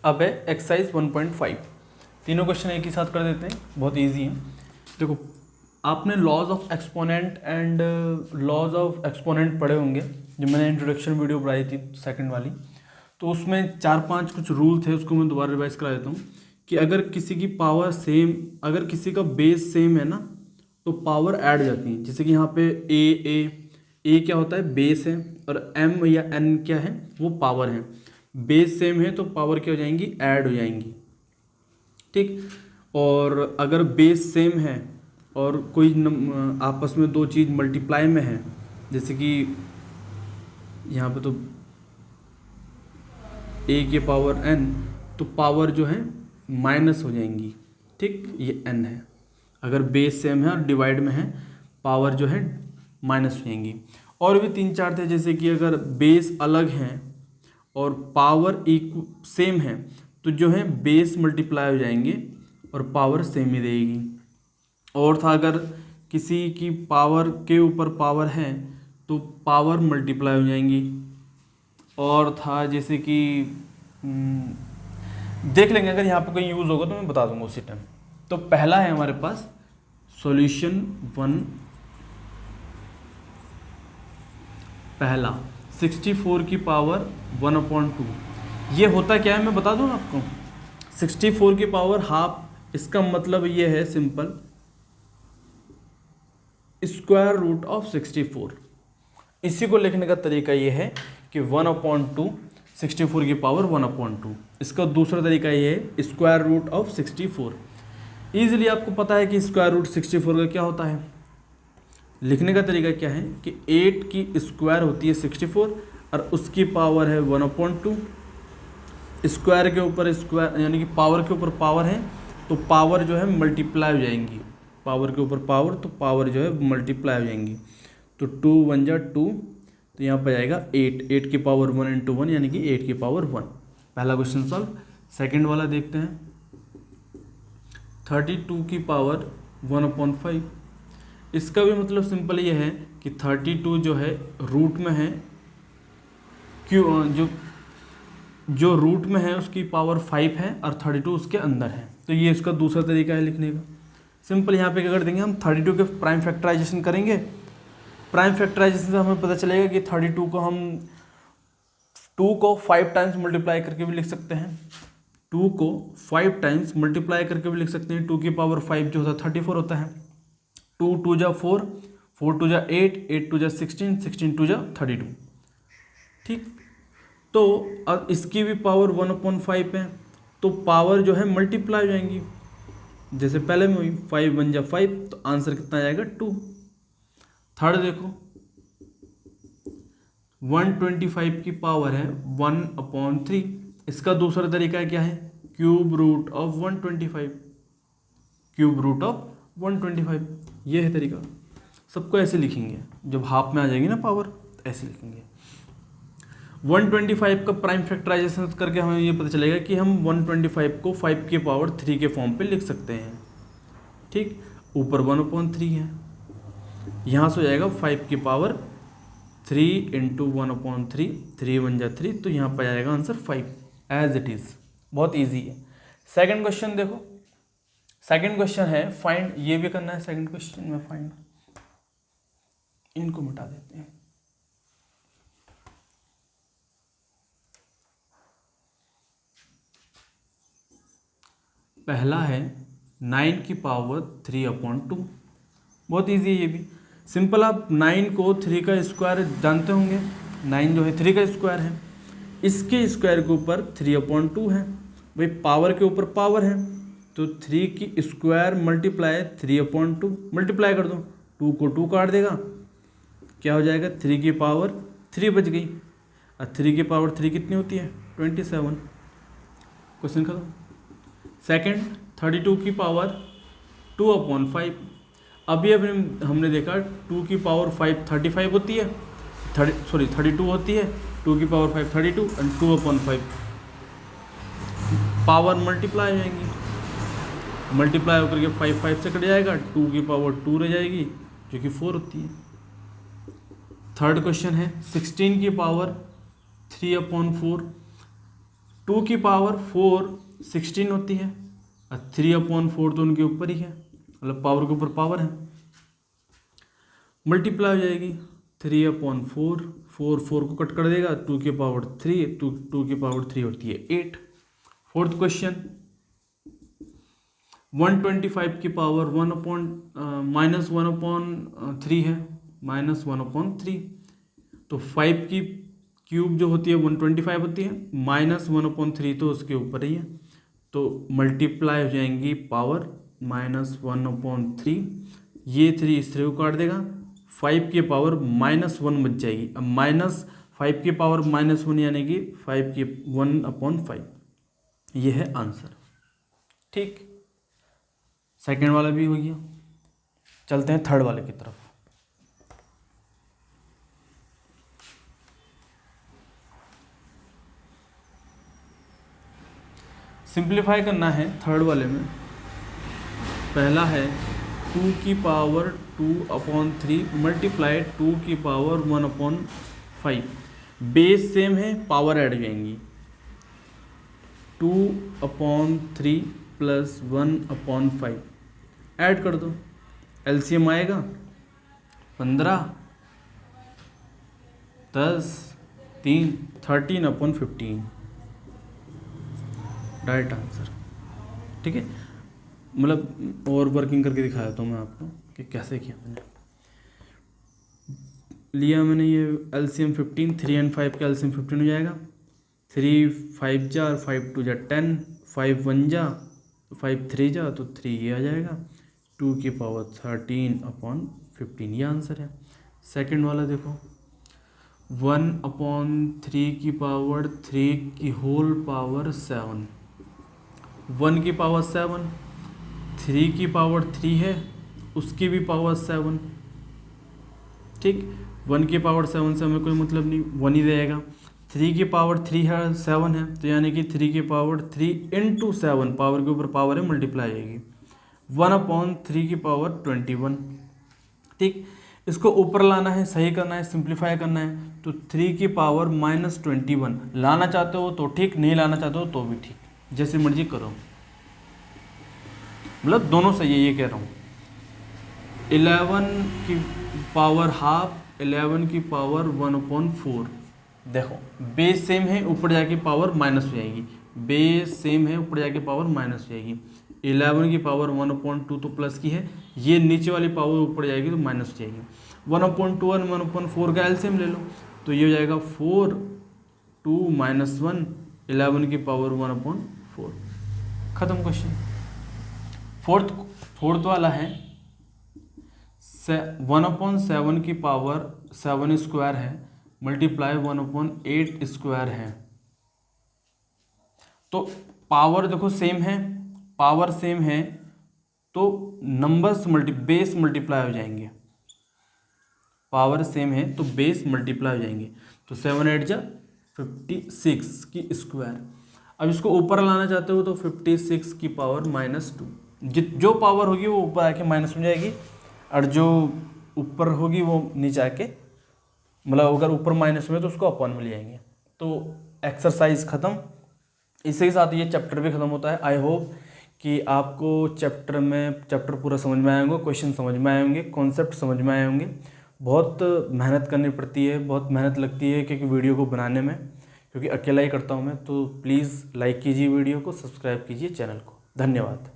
अब है एक्सरसाइज 1.5। तीनों क्वेश्चन एक ही साथ कर देते हैं, बहुत इजी हैं। देखो, आपने laws of exponent and laws of exponent पढ़े होंगे, जो मैंने इंट्रोडक्शन वीडियो बनाई थी सेकंड वाली। तो उसमें 4-5 कुछ रूल थे, उसको मैं दोबारा रिवाइज करा देता हूँ कि अगर किसी की पावर सेम, अगर किसी का बेस सेम है ना, तो पावर ऐड हो जाती है। जैसे कि यहाँ पे ए क्या होता है, बेस है, और एम या एन क्या है, वो पावर है। बेस सेम है तो पावर क्या हो जाएंगी, ऐड हो जाएंगी। ठीक। और अगर बेस सेम है और कोई आपस में दो चीज़ मल्टीप्लाई में है, जैसे कि यहाँ पे तो ए के पावर एन, तो पावर जो है माइनस हो जाएंगी। ठीक, ये एन है। अगर बेस सेम है और डिवाइड में है, पावर जो है माइनस हो जाएंगी। और भी 3-4 थे, जैसे कि अगर बेस अलग हैं और पावर सेम है, तो जो है बेस मल्टीप्लाई हो जाएंगे और पावर सेम ही रहेगी। और था, अगर किसी की पावर के ऊपर पावर है तो पावर मल्टीप्लाई हो जाएंगी। और था जैसे कि देख लेंगे, अगर यहाँ पे कोई यूज़ होगा तो मैं बता दूंगा उसी टाइम। तो पहला है हमारे पास सॉल्यूशन 1, पहला 64 की पावर 1/2। ये होता क्या है मैं बता दूं आपको। 64 की पावर हाफ, इसका मतलब ये है सिंपल, स्क्वायर रूट ऑफ 64। इसी को लिखने का तरीका ये है कि 1/2, 64 की पावर 1/2। इसका दूसरा तरीका ये है स्क्वायर रूट ऑफ 64। ईजिली आपको पता है कि स्क्वायर रूट 64 का क्या होता है। लिखने का तरीका क्या है कि 8 की स्क्वायर होती है 64 और उसकी पावर है 1/2। स्क्वायर के ऊपर स्क्वायर, यानी कि पावर के ऊपर पावर है, तो पावर जो है मल्टीप्लाई हो जाएंगी। पावर के ऊपर पावर, तो पावर जो है मल्टीप्लाई हो जाएंगी। तो 2 1 जा 2, तो यहाँ पर जाएगा 8 की पावर 1 × 1, यानी कि 8 की पावर 1। पहला क्वेश्चन सॉल्व। सेकंड वाला देखते हैं। 32 की पावर 1/5। इसका भी मतलब सिंपल ये है कि 32 जो है रूट में है, क्यों जो रूट में है उसकी पावर 5 है और 32 उसके अंदर है। तो ये इसका दूसरा तरीका है लिखने का। सिंपल यहाँ पे क्या कर देंगे हम, 32 के प्राइम फैक्टराइजेशन करेंगे। प्राइम फैक्टराइजेशन से हमें पता चलेगा कि 32 को हम 2 को 5 टाइम्स मल्टीप्लाई करके भी लिख सकते हैं। 2 को 5 टाइम्स मल्टीप्लाई करके भी लिख सकते हैं। 2 की पावर 5 जो होता है 34 होता है। 2 2 जा 4, 4 2 जा 8, 8 2 जा 16, 16 2 जा 32। ठीक। तो अब इसकी भी पावर 1/5 है, तो पावर जो है मल्टीप्लाई हो जाएंगी, जैसे पहले में हुई। 5 1 जा 5, तो आंसर कितना जाएगा 2। थर्ड देखो, 125 की पावर है 1/3। इसका दूसरा तरीका क्या है, cube root of 125। Cube root of 125, ये है तरीका। सबको ऐसे लिखेंगे, जब हाफ में आ जाएगी ना पावर, ऐसे लिखेंगे। 125 का प्राइम फैक्टराइजेशन करके हमें ये पता चलेगा कि हम 125 को 5 की पावर 3 के फॉर्म पे लिख सकते हैं। ठीक, ऊपर 1/3 है, यहाँ से हो जाएगा 5 की पावर 3 × 1/3, 3 1 जा 3, तो यहाँ पर आएगा आंसर 5 एज इट इज़। बहुत ईजी है। सेकंड क्वेश्चन देखो। सेकंड क्वेश्चन है फाइंड, ये भी करना है सेकंड क्वेश्चन में फाइंड। इनको मिटा देते हैं। पहला है 9 की पावर 3/2। बहुत इजी है ये भी। सिंपल, आप 9 को 3 का स्क्वायर जानते होंगे। 9 जो है 3 का स्क्वायर है, इसके स्क्वायर के ऊपर 3/2 है। भाई पावर के ऊपर पावर है, तो 3 की स्क्वायर मल्टीप्लाई 3/2, मल्टीप्लाई कर दो, 2 को 2 काट देगा, क्या हो जाएगा 3 की पावर 3 बच गई। और 3 की पावर 3 कितनी होती है 27। क्वेश्चन खत्म। सेकंड 32 की पावर 2/5। अभी हमने देखा 2 की पावर 5 35 होती है, 32 होती है। 2 की पावर 5 32 और 2/5 पावर मल्टीप्लाई हो जाएंगी। मल्टीप्लाई होकर के 5 5 से कट जाएगा, 2 की पावर 2 रह जाएगी जो कि 4 होती है। थर्ड क्वेश्चन है 16 की पावर 3/4। 2 की पावर 4 16 होती है और 3/4 तो उनके ऊपर ही है, मतलब पावर के ऊपर पावर है, मल्टीप्लाई हो जाएगी 3/4, 4 को कट कर देगा, 2 की पावर 3, 2 की पावर 3 होती है 8। फोर्थ क्वेश्चन, 125 की पावर -1/3 है, -1/3, तो 5 की क्यूब जो होती है 125 होती है, -1/3 तो उसके ऊपर ही है, तो मल्टीप्लाई हो जाएंगी पावर -1/3, ये 3 इस 3 को काट देगा, 5 की पावर -1 बच जाएगी। अब -5 की पावर -1 यानी कि 5 की 1/5, ये है आंसर। ठीक, सेकेंड वाला भी हो गया। चलते हैं थर्ड वाले की तरफ। सिंप्लीफाई करना है थर्ड वाले में। पहला है 2 की पावर 2/3 मल्टीप्लाई 2 की पावर 1/5, बेस सेम है, पावर ऐड हो जाएंगी, 2/3 प्लस 1/5 ऐड कर दो, एलसीएम आएगा 15, 10, 3, 13/15, राइट आंसर। ठीक है, मतलब और वर्किंग करके दिखा देता हूँ मैं आपको कि कैसे किया मैंने। लिया मैंने ये एलसीएम 15, 3 और 5 का एलसीएम 15 हो जाएगा, 3 5 जा, 5 2 जा 10, 5 1 जा, 5 3 जा, तो 3 ये आ जाएगा, 2 की पावर 13/15, ये आंसर है। सेकंड वाला देखो, 1/3 की पावर 3 की होल पावर 7, 1 की पावर 7, 3 की पावर 3 है, उसकी भी पावर 7। ठीक, 1 की पावर 7 से हमें कोई मतलब नहीं, 1 ही रहेगा। 3 की पावर 3 है, 7 है, तो यानी कि 3 की पावर 3 इंटू 7, पावर के ऊपर पावर है, मल्टीप्लाई आएगी, 1/3 की पावर 21। ठीक, इसको ऊपर लाना है, सही करना है, सिंप्लीफाई करना है, तो 3 की पावर -21 लाना चाहते हो तो ठीक, नहीं लाना चाहते हो तो भी ठीक, जैसे मर्जी करो, मतलब दोनों सही है, ये कह रहा हूँ। 11 की पावर हाफ, 11 की पावर 1/4, देखो बेस सेम है, ऊपर जाके पावर माइनस हो जाएगी, बेस सेम है, ऊपर जाके पावर माइनस हो जाएगी। 11 की पावर 1/2 तो प्लस की है, ये नीचे वाली पावर ऊपर जाएगी तो माइनस हो जाएगी। 1/2 और 1/4 का एलसीएम ले लो, तो ये हो जाएगा 4, 2 - 1, 11 की पावर 1/4, खत्म क्वेश्चन। फोर्थ वाला है 1/7 की पावर 7 स्क्वायर है, मल्टीप्लाई 1/8 स्क्वायर है, तो पावर देखो सेम है, पावर सेम है, तो नंबर्स बेस मल्टीप्लाई हो जाएंगे, पावर सेम है तो बेस मल्टीप्लाई हो जाएंगे, तो 7 8 जा 56 की स्क्वायर। अब इसको ऊपर लाना चाहते हो तो 56 की पावर -2, जो पावर होगी वो ऊपर आके माइनस हो जाएगी, और जो ऊपर होगी वो नीचे आके, मतलब अगर ऊपर माइनस में तो उसको अपॉन में ले जाएंगे। तो एक्सरसाइज ख़त्म, इसी के साथ ये चैप्टर भी ख़त्म होता है। आई होप कि आपको चैप्टर पूरा समझ में आए होंगे, क्वेश्चन समझ में आए होंगे, कॉन्सेप्ट समझ में आए होंगे। बहुत मेहनत करनी पड़ती है, बहुत मेहनत लगती है क्योंकि वीडियो को बनाने में, क्योंकि अकेला ही करता हूँ मैं। तो प्लीज़ लाइक कीजिए वीडियो को, सब्सक्राइब कीजिए चैनल को। धन्यवाद।